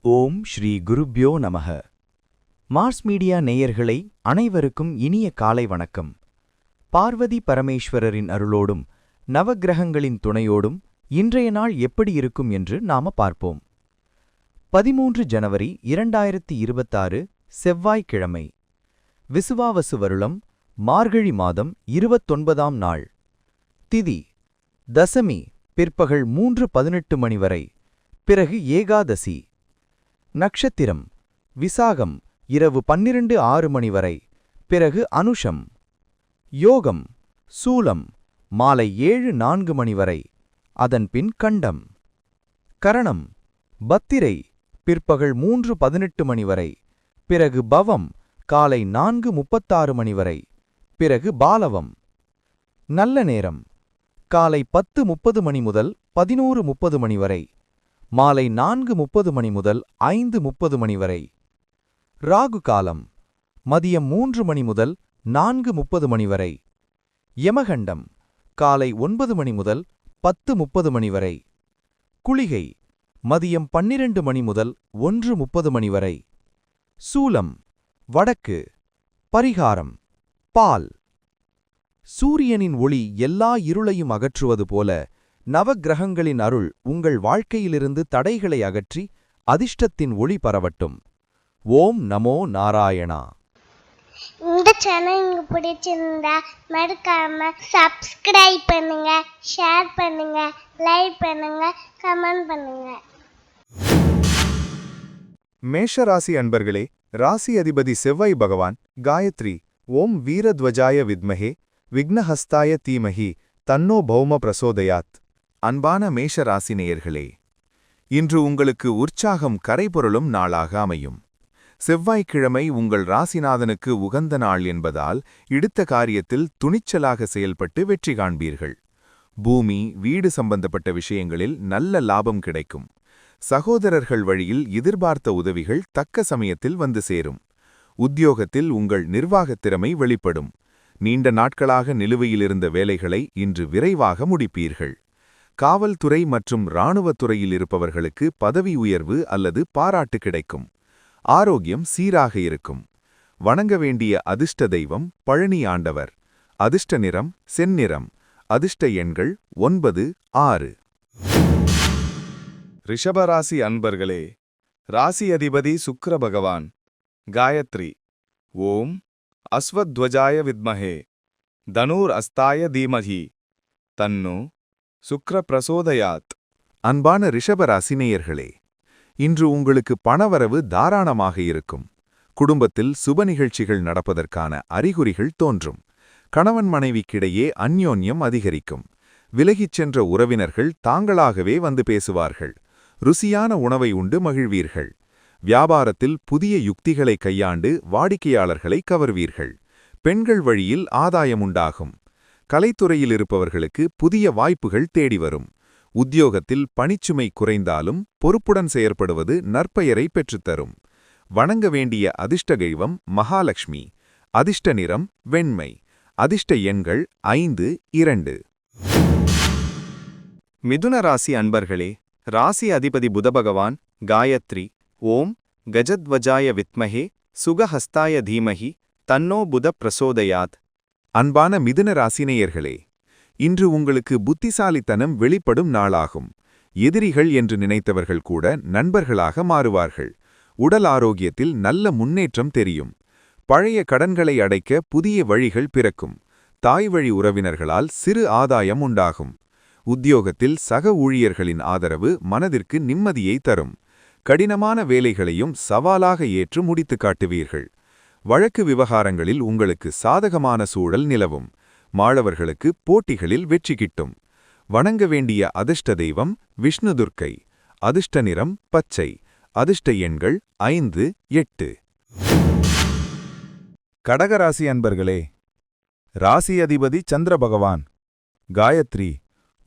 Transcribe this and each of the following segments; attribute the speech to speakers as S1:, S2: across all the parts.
S1: ஓம் ஸ்ரீ குருப்யோ நமக. Mars media நேயர்களை அனைவருக்கும் இனிய காலை வணக்கம். பார்வதி பரமேஸ்வரரின் அருளோடும் நவக்கிரகங்களின் துணையோடும் இன்றைய நாள் எப்படி இருக்கும் என்று நாம பார்ப்போம். 13 ஜனவரி 2026 செவ்வாய்க்கிழமை. விசுவாவசு வருடம் மார்கழி மாதம் 29ஆம் நாள். திதி தசமி பிற்பகல் 3:18 மணி வரை, பிறகு ஏகாதசி. நட்சத்திரம் விசாகம் இரவு 12:06 மணி வரை, பிறகு அனுஷம். யோகம் சூலம் மாலை 7:04 மணி வரை, அதன்பின் கண்டம். கரணம் பத்திரை பிற்பகல் 3:18 மணி வரை, பிறகு பவம் காலை 4:36 மணி வரை, பிறகு பாலவம். நல்ல நேரம் காலை 10:30 மணி முதல் 11:30 மணி வரை, மாலை 4:30 மணி முதல் 5:30 மணி வரை. ராகு காலம் மதியம் 3 மணி முதல் 4:30 மணி வரை. யமகண்டம் காலை 9 மணி முதல் 10:30 மணி வரை. குளிகை மதியம் 12 மணி முதல் 1:30 மணி வரை. சூலம் வடக்கு. பரிகாரம் பால். சூரியனின் ஒளி எல்லா இருளையும் அகற்றுவது போல நவக்கிரகங்களின் அருள் உங்கள் வாழ்க்கையிலிருந்து தடைகளை அகற்றி அதிர்ஷ்டத்தின் ஒளி பரவட்டும். ஓம் நமோ நாராயணா.
S2: இந்த சேனல் உங்களுக்கு பிடிச்சிருந்தா மறக்காம சப்ஸ்கிரைப் பண்ணுங்க, ஷேர் பண்ணுங்க, லைக் பண்ணுங்க, கமெண்ட் பண்ணுங்க.
S3: மேஷராசி அன்பர்களே, ராசி அதிபதி செவ்வாய் பகவான் காயத்ரி ஓம் வீரத்வஜாய வித்மஹே விக்னஹஸ்தாய தீமஹி தன்னோ பௌம பிரசோதயாத். அன்பான மேஷராசி நேயர்களே, இன்று உங்களுக்கு உற்சாகம் கரைபொருளும் நாளாக அமையும். செவ்வாய்க்கிழமை உங்கள் ராசிநாதனுக்கு உகந்த நாள் என்பதால் எடுத்த காரியத்தில் துணிச்சலாக செயல்பட்டு வெற்றி காண்பீர்கள். பூமி வீடு சம்பந்தப்பட்ட விஷயங்களில் நல்ல லாபம் கிடைக்கும். சகோதரர்கள் வழியில் எதிர்பார்த்த உதவிகள் தக்க சமயத்தில் வந்து சேரும். உத்தியோகத்தில் உங்கள் நிர்வாகத் திறமை வெளிப்படும். நீண்ட நாட்களாக நிலுவையிலிருந்த வேலைகளை இன்று விரைவாக முடிப்பீர்கள். காவல்துறை மற்றும் இராணுவத்துறையில் இருப்பவர்களுக்கு பதவி உயர்வு அல்லது பாராட்டு கிடைக்கும். ஆரோக்கியம் சீராக இருக்கும். வணங்க வேண்டிய அதிர்ஷ்ட தெய்வம் பழனி ஆண்டவர். அதிர்ஷ்ட நிறம் செந்நிறம். அதிர்ஷ்ட எண்கள் 9, 6. ரிஷபராசி அன்பர்களே, ராசி அதிபதி சுக்கிர பகவான் காயத்ரி ஓம் அஸ்வத்வஜாய வித்மஹே தனூர் அஸ்தாய தீமஹி தன்னோ சுக்ர பிரசோதயாத். அன்பான ரிஷபராசி நேயர்களே, இன்று உங்களுக்கு பணவரவு தாராளமாக இருக்கும். குடும்பத்தில் சுப நிகழ்ச்சிகள் நடப்பதற்கான அறிகுறிகள் தோன்றும். கணவன் மனைவிக்கிடையே அந்யோன்யம் அதிகரிக்கும். விலகிச் சென்ற உறவினர்கள் தாங்களாகவே வந்து பேசுவார்கள். ருசியான உணவை உண்டு மகிழ்வீர்கள். வியாபாரத்தில் புதிய யுக்திகளை கையாண்டு வாடிக்கையாளர்களை கவர்வீர்கள். பெண்கள் வழியில் ஆதாயமுண்டாகும். கலைத்துறையில் இருப்பவர்களுக்கு புதிய வாய்ப்புகள் தேடி வரும். உத்தியோகத்தில் பணிச்சுமை குறைந்தாலும் பொறுப்புடன் செயற்படுவது நற்பெயரை பெற்றுத்தரும். வணங்க வேண்டிய அதிர்ஷ்ட தெய்வம் மகாலட்சுமி. அதிர்ஷ்ட நிறம் வெண்மை. அதிர்ஷ்ட எண்கள் 5, 2. மிதுன ராசி அன்பர்களே, ராசி அதிபதி புதபகவான் காயத்ரி ஓம் கஜத்வஜாய வித்மஹே சுகஹஸ்தாய தீமஹி தன்னோ புத பிரசோதயாத். அன்பான மிதுன ராசினேயர்களே, இன்று உங்களுக்கு புத்திசாலித்தனம் வெளிப்படும் நாளாகும். எதிரிகள் என்று நினைத்தவர்கள் கூட நண்பர்களாக மாறுவார்கள். உடல் ஆரோக்கியத்தில் நல்ல முன்னேற்றம் தெரியும். பழைய கடன்களை அடைக்க புதிய வழிகள் பிறக்கும். தாய்வழி உறவினர்களால் சிறு ஆதாயம் உண்டாகும். உத்தியோகத்தில் சக ஊழியர்களின் ஆதரவு மனதிற்கு நிம்மதியை தரும். கடினமான வேலைகளையும் சவாலாக ஏற்று முடித்து காட்டுவீர்கள். வழக்கு விவகாரங்களில் உங்களுக்கு சாதகமான சூழல் நிலவும். மாணவர்களுக்கு போட்டிகளில் வெற்றி கிட்டும். வணங்க வேண்டிய அதிர்ஷ்ட தெய்வம் விஷ்ணுதுர்க்கை. அதிர்ஷ்ட நிறம் பச்சை. அதிர்ஷ்ட எண்கள் 5, 8. கடகராசி அன்பர்களே, ராசி அதிபதி சந்திர பகவான் காயத்ரி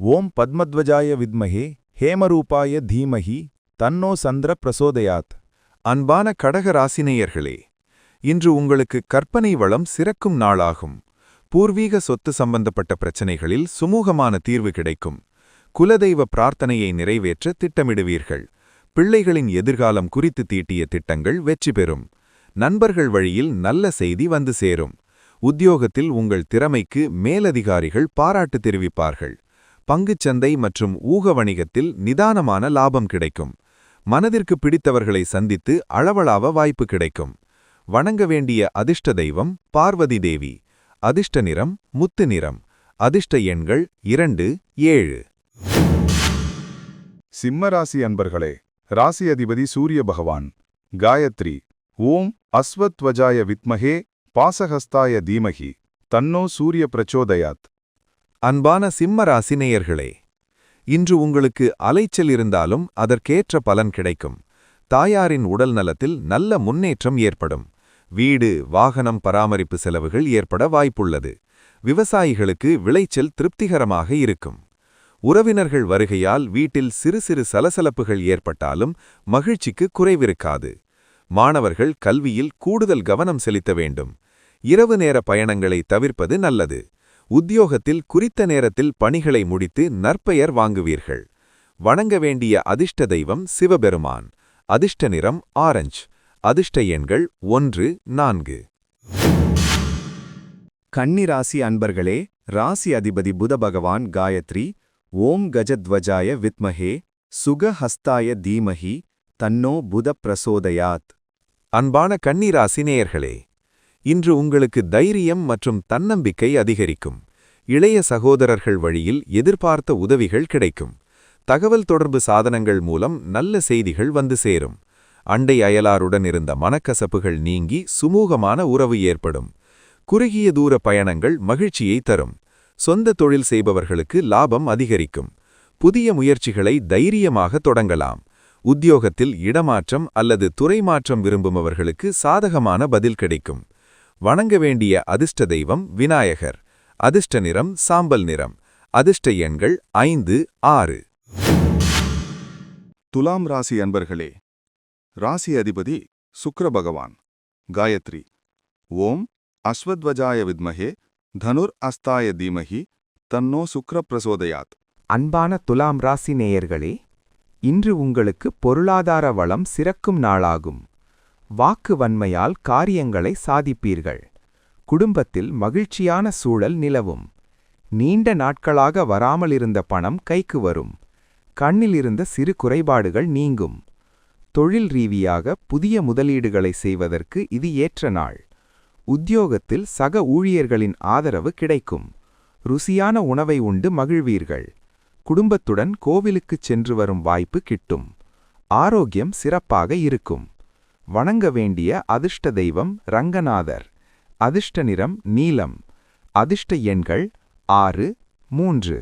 S3: ஓம் பத்மத்வஜாய வித்மஹே ஹேமரூபாய தீமஹி தன்னோ சந்திர பிரசோதயாத். அன்பான கடக ராசினேயர்களே, இன்று உங்களுக்கு கற்பனை வளம் சிறக்கும் நாளாகும். பூர்வீக சொத்து சம்பந்தப்பட்ட பிரச்சனைகளில் சுமூகமான தீர்வு கிடைக்கும். குலதெய்வ பிரார்த்தனையை நிறைவேற்ற திட்டமிடுவீர்கள். பிள்ளைகளின் எதிர்காலம் குறித்து தீட்டிய திட்டங்கள் வெற்றி பெறும். நண்பர்கள் வழியில் நல்ல செய்தி வந்து சேரும். உத்தியோகத்தில் உங்கள் திறமைக்கு மேலதிகாரிகள் பாராட்டு தெரிவிப்பார்கள். பங்குச்சந்தை மற்றும் ஊக வணிகத்தில் நிதானமான லாபம் கிடைக்கும். மனதிற்கு பிடித்தவர்களை சந்தித்து அளவளாவ வாய்ப்பு கிடைக்கும். வணங்க வேண்டிய அதிர்ஷ்ட தெய்வம் பார்வதி தேவி. அதிர்ஷ்ட நிறம் முத்து நிறம். அதிர்ஷ்ட எண்கள் 2, 7.
S4: சிம்மராசி அன்பர்களே, ராசி அதிபதி சூரிய பகவான். காயத்ரி. ஓம் அஸ்வத்வஜாய வித்மஹே பாசஹஸ்தாய தீமஹி தன்னோ சூரிய பிரச்சோதயாத்.
S3: அன்பான சிம்ம ராசி நேயர்களே, இன்று உங்களுக்கு அலைச்சல் இருந்தாலும் அதற்கேற்ற பலன் கிடைக்கும். தாயாரின் உடல் நலத்தில் நல்ல முன்னேற்றம் ஏற்படும். வீடு வாகனம் பராமரிப்பு செலவுகள் ஏற்பட வாய்ப்புள்ளது. விவசாயிகளுக்கு விளைச்சல் திருப்திகரமாக இருக்கும். உறவினர்கள் வருகையால் வீட்டில் சிறு சிறு சலசலப்புகள் ஏற்பட்டாலும் மகிழ்ச்சிக்கு குறைவிருக்காது. மாணவர்கள் கல்வியில் கூடுதல் கவனம் செலுத்த வேண்டும். இரவு நேர பயணங்களை தவிர்ப்பது நல்லது. உத்தியோகத்தில் குறித்த நேரத்தில் பணிகளை முடித்து நற்பெயர் வாங்குவீர்கள். வணங்க வேண்டிய அதிர்ஷ்ட தெய்வம் சிவபெருமான். அதிர்ஷ்ட நிறம் ஆரஞ்சு. அதிர்ஷ்ட எண்கள் 1, 4.
S1: கன்னி ராசி அன்பர்களே, ராசி அதிபதி புத பகவான். காயத்ரி. ஓம் கஜத்வஜாய வித்மஹே சுகஹஸ்தாய தீமஹி தன்னோ புத பிரசோதயாத்.
S3: அன்பான கன்னி ராசி நேயர்களே, இன்று உங்களுக்கு தைரியம் மற்றும் தன்னம்பிக்கை அதிகரிக்கும். இளைய சகோதரர்கள் வழியில் எதிர்பார்த்த உதவிகள் கிடைக்கும். தகவல் தொடர்பு சாதனங்கள் மூலம் நல்ல செய்திகள் வந்து சேரும். அண்டை அயலாருடன் இருந்த மனக்கசப்புகள் நீங்கி சுமூகமான உறவு ஏற்படும். குறுகிய தூர பயணங்கள் மகிழ்ச்சியை தரும். சொந்த தொழில் செய்பவர்களுக்கு லாபம் அதிகரிக்கும். புதிய முயற்சிகளை தைரியமாக தொடங்கலாம். உத்தியோகத்தில் இடமாற்றம் அல்லது துறைமாற்றம் விரும்புபவர்களுக்கு சாதகமான பதில் கிடைக்கும். வணங்க வேண்டிய அதிர்ஷ்ட தெய்வம் விநாயகர். அதிர்ஷ்ட நிறம் சாம்பல் நிறம். அதிர்ஷ்ட எண்கள் 5, 6.
S4: துலாம் ராசி அன்பர்களே, ராசி அதிபதி சுக்கிர பகவான். காயத்ரி. ஓம் அஸ்வத்வஜாய வித்மஹே தனுர் அஸ்தாய தீமஹி தன்னோ சுக்ர பிரசோதயாத்.
S1: அன்பான துலாம் ராசி நேயர்களே, இன்று உங்களுக்கு பொருளாதார வளம் சிறக்கும் நாளாகும். வாக்கு வன்மையால் காரியங்களை சாதிப்பீர்கள். குடும்பத்தில் மகிழ்ச்சியான சூழல் நிலவும். நீண்ட நாட்களாக வராமலிருந்த பணம் கைக்கு வரும். கண்ணிலிருந்த சிறு குறைபாடுகள் நீங்கும். தொழில் ரீதியாக புதிய முதலீடுகளை செய்வதற்கு இது ஏற்ற நாள். உத்தியோகத்தில் சக ஊழியர்களின் ஆதரவு கிடைக்கும். ருசியான உணவை உண்டு மகிழ்வீர்கள். குடும்பத்துடன் கோவிலுக்குச் சென்று வரும் வாய்ப்பு கிட்டும். ஆரோக்கியம் சிறப்பாக இருக்கும். வணங்க வேண்டிய அதிர்ஷ்ட தெய்வம் ரங்கநாதர். அதிர்ஷ்ட நிறம் நீலம். அதிர்ஷ்ட எண்கள் 6, 3.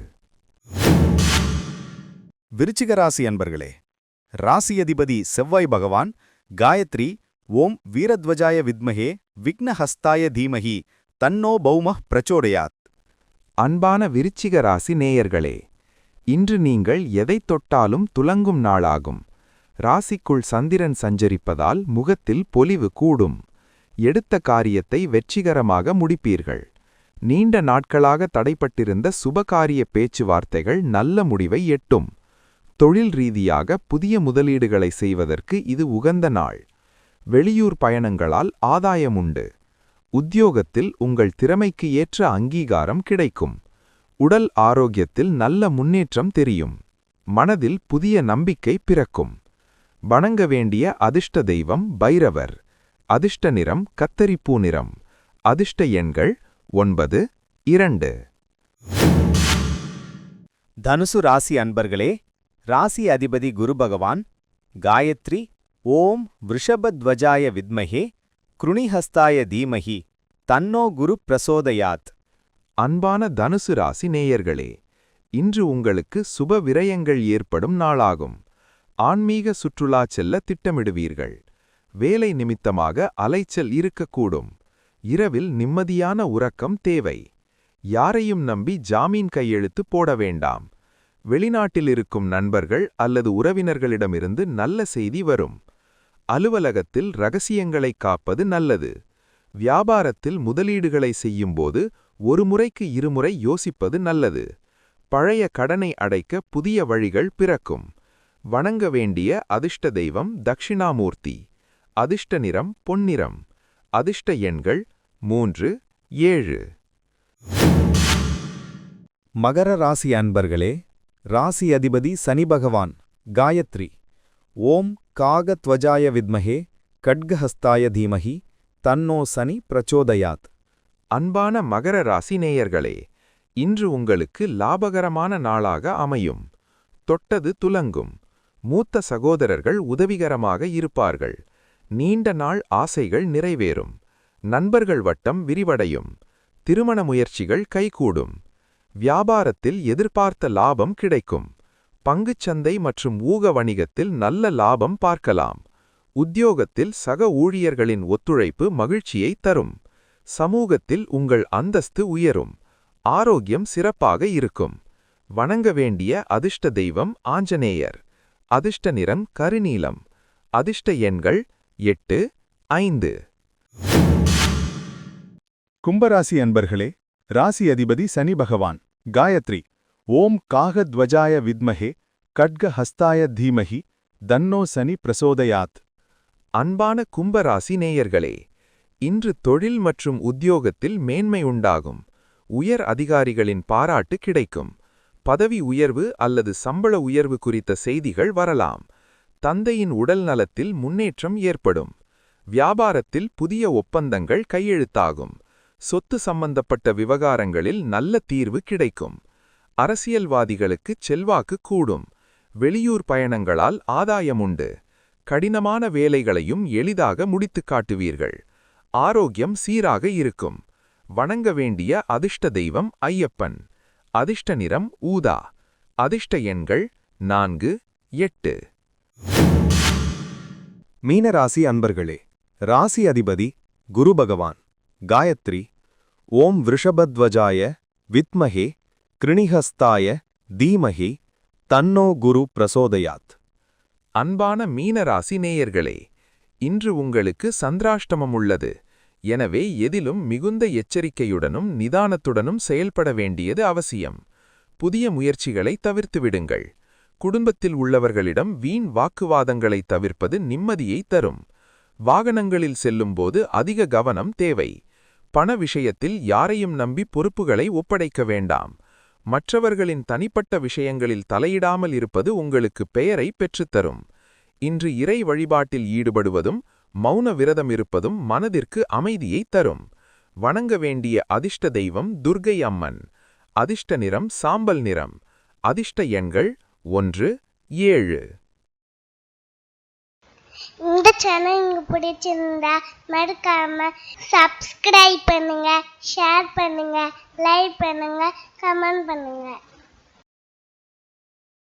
S3: விருச்சிக ராசி அன்பர்களே, ராசி அதிபதி செவ்வாய் பகவான். காயத்ரி. ஓம் வீரத்வஜாய வித்மஹே விக்னஹஸ்தாய தீமஹி தன்னோ பௌமஹ் பிரச்சோடயாத்.
S1: அன்பான விருச்சிக ராசி நேயர்களே, இன்று நீங்கள் எதைத் தொட்டாலும் துலங்கும் நாளாகும். ராசிக்குள் சந்திரன் சஞ்சரிப்பதால் முகத்தில் பொலிவு கூடும். எடுத்த காரியத்தை வெற்றிகரமாக முடிப்பீர்கள். நீண்ட நாட்களாக தடைப்பட்டிருந்த சுபகாரிய பேச்சுவார்த்தைகள் நல்ல முடிவை எட்டும். தொழில் ரீதியாக புதிய முதலீடுகளை செய்வதற்கு இது உகந்த நாள். வெளியூர் பயணங்களால் ஆதாயமுண்டு. உத்தியோகத்தில் உங்கள் திறமைக்கு ஏற்ற அங்கீகாரம் கிடைக்கும். உடல் ஆரோக்கியத்தில் நல்ல முன்னேற்றம் தெரியும். மனதில் புதிய நம்பிக்கை பிறக்கும். வணங்க வேண்டிய அதிர்ஷ்ட தெய்வம் பைரவர். அதிர்ஷ்ட நிறம் கத்தரிப்பூ நிறம். அதிர்ஷ்ட எண்கள் 9, 2.
S5: தனுசு ராசி அன்பர்களே, ராசி அதிபதி குரு பகவான். காயத்ரி. ஓம் விருஷபத்வஜாய வித்மஹே க்ருணிஹஸ்தாய தீமஹி தன்னோ குரு பிரசோதயாத்.
S1: அன்பான தனுசு ராசி நேயர்களே, இன்று உங்களுக்கு சுப விரயங்கள் ஏற்படும் நாளாகும். ஆன்மீக சுற்றுலா செல்ல திட்டமிடுவீர்கள். வேலை நிமித்தமாக அலைச்சல் இருக்கக்கூடும். இரவில் நிம்மதியான உறக்கம் தேவை. யாரையும் நம்பி ஜாமீன் கையெழுத்து போட வேண்டாம். வெளிநாட்டிலிருக்கும் நண்பர்கள் அல்லது உறவினர்களிடமிருந்து நல்ல செய்தி வரும். அலுவலகத்தில் ரகசியங்களைக் காப்பது நல்லது. வியாபாரத்தில் முதலீடுகளை செய்யும்போது ஒரு முறைக்கு இருமுறை யோசிப்பது நல்லது. பழைய கடனை அடைக்க புதிய வழிகள் பிறக்கும்.
S6: வணங்க வேண்டிய அதிர்ஷ்ட தெய்வம் தக்ஷிணாமூர்த்தி. அதிர்ஷ்ட நிறம் பொன்னிறம். அதிர்ஷ்ட எண்கள் 3, 7.
S1: மகர ராசி அன்பர்களே, ராசி அதிபதி சனி பகவான். காயத்ரி. ஓம் காகத்வஜாய வித்மஹே கட்கஹஸ்தாய தீமஹி தன்னோ சனி பிரச்சோதயாத்.
S6: அன்பான மகர ராசி நேயர்களே, இன்று உங்களுக்கு லாபகரமான நாளாக அமையும். தொட்டது துலங்கும். மூத்த சகோதரர்கள் உதவிகரமாக இருப்பார்கள். நீண்ட நாள் ஆசைகள் நிறைவேறும். நண்பர்கள் வட்டம் விரிவடையும். திருமண முயற்சிகள் கைகூடும். வியாபாரத்தில் எதிர்பார்த்த லாபம் கிடைக்கும். பங்குச்சந்தை மற்றும் ஊக வணிகத்தில் நல்ல லாபம் பார்க்கலாம். உத்தியோகத்தில் சக ஊழியர்களின் ஒத்துழைப்பு மகிழ்ச்சியை தரும். சமூகத்தில் உங்கள் அந்தஸ்து உயரும். ஆரோக்கியம் சிறப்பாக இருக்கும். வணங்க வேண்டிய அதிர்ஷ்ட தெய்வம் ஆஞ்சநேயர். அதிர்ஷ்ட நிறம் கருநீலம். அதிர்ஷ்ட எண்கள் 8, 5.
S3: கும்பராசி அன்பர்களே, ராசி அதிபதி சனி பகவான். காயத்ரி. ஓம் காகத்வஜாய வித்மஹே கட்கஹஸ்தாய தீமஹி தன்னோ சனி பிரசோதயாத்.
S6: அன்பான கும்பராசி நேயர்களே, இன்று தொழில் மற்றும் உத்தியோகத்தில் மேன்மை உண்டாகும். உயர் அதிகாரிகளின் பாராட்டு கிடைக்கும். பதவி உயர்வு அல்லது சம்பள உயர்வு குறித்த செய்திகள் வரலாம். தந்தையின் உடல் நலத்தில் முன்னேற்றம் ஏற்படும். வியாபாரத்தில் புதிய ஒப்பந்தங்கள் கையெழுத்தாகும். சொத்து சம்பந்தப்பட்ட விவகாரங்களில் நல்ல தீர்வு கிடைக்கும். அரசியல்வாதிகளுக்கு செல்வாக்கு கூடும். வெளியூர் பயணங்களால் ஆதாயமுண்டு. கடினமான வேலைகளையும் எளிதாக முடித்துக் காட்டுவீர்கள். ஆரோக்கியம் சீராக இருக்கும். வணங்க வேண்டிய அதிர்ஷ்ட தெய்வம் ஐயப்பன். அதிர்ஷ்ட நிறம் ஊதா. அதிர்ஷ்ட எண்கள் 4, 8.
S1: மீனராசி அன்பர்களே, ராசி அதிபதி குரு பகவான். காயத்ரி. ஓம் விருஷபத்வஜாய வித்மஹே கிருணிஹஸ்தாய தீமஹி தன்னோ குரு பிரசோதயாத்.
S6: அன்பான மீனராசி நேயர்களே, இன்று உங்களுக்கு சந்திராஷ்டமம் உள்ளது. எனவே எதிலும் மிகுந்த எச்சரிக்கையுடனும் நிதானத்துடனும் செயல்பட வேண்டியது அவசியம். புதிய முயற்சிகளை தவிர்த்துவிடுங்கள். குடும்பத்தில் உள்ளவர்களிடம் வீண் வாக்குவாதங்களை தவிர்ப்பது நிம்மதியை தரும். வாகனங்களில் செல்லும்போது அதிக கவனம் தேவை. பண விஷயத்தில் யாரையும் நம்பி பொறுப்புகளை ஒப்படைக்க வேண்டாம். மற்றவர்களின் தனிப்பட்ட விஷயங்களில் தலையிடாமல் இருப்பது உங்களுக்கு பெயரை பெற்றுத்தரும். இன்று இறை வழிபாட்டில் ஈடுபடுவதும் மௌன விரதம் இருப்பதும் மனதிற்கு அமைதியை தரும். வணங்க வேண்டிய அதிர்ஷ்ட தெய்வம் துர்க்கை அம்மன். அதிர்ஷ்ட நிறம் சாம்பல் நிறம். அதிர்ஷ்ட எண்கள் 1, 7.
S2: இந்த சேனல் உங்களுக்கு பிடிச்சிருந்தா மறக்காம சப்ஸ்கிரைப் பண்ணுங்க, ஷேர் பண்ணுங்க, லைக் பண்ணுங்க, கமெண்ட் பண்ணுங்க.